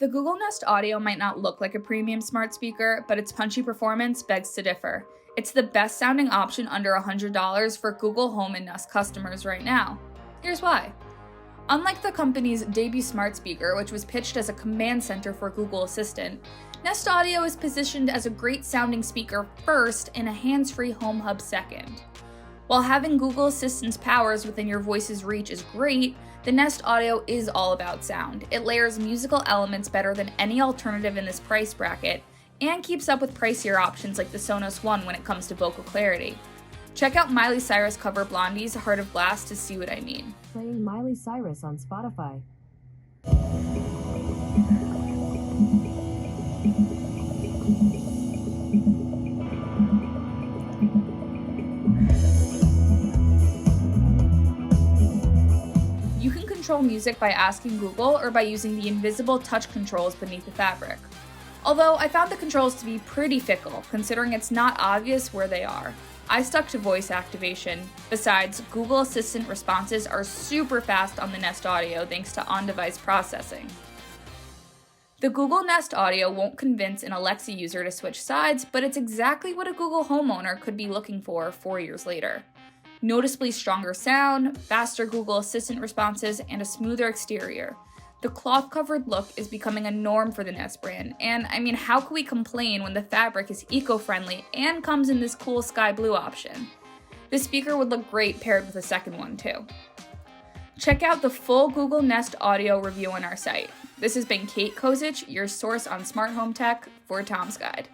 The Google Nest Audio might not look like a premium smart speaker, but its punchy performance begs to differ. It's the best sounding option under $100 for Google Home and Nest customers right now. Here's why. Unlike the company's debut smart speaker, which was pitched as a command center for Google Assistant, Nest Audio is positioned as a great sounding speaker first and a hands-free home hub second. While having Google Assistant's powers within your voice's reach is great, the Nest Audio is all about sound. It layers musical elements better than any alternative in this price bracket, and keeps up with pricier options like the Sonos One when it comes to vocal clarity. Check out Miley Cyrus cover Blondie's Heart of Glass to see what I mean. Playing Miley Cyrus on Spotify. You can control music by asking Google or by using the invisible touch controls beneath the fabric. Although I found the controls to be pretty fickle, considering it's not obvious where they are. I stuck to voice activation. Besides, Google Assistant responses are super fast on the Nest Audio thanks to on-device processing. The Google Nest Audio won't convince an Alexa user to switch sides, but it's exactly what a Google homeowner could be looking for 4 years later. Noticeably stronger sound, faster Google Assistant responses, and a smoother exterior. The cloth-covered look is becoming a norm for the Nest brand, and I mean, how can we complain when the fabric is eco-friendly and comes in this cool sky blue option? This speaker would look great paired with a second one too. Check out the full Google Nest Audio review on our site. This has been Kate Kozich, your source on smart home tech for Tom's Guide.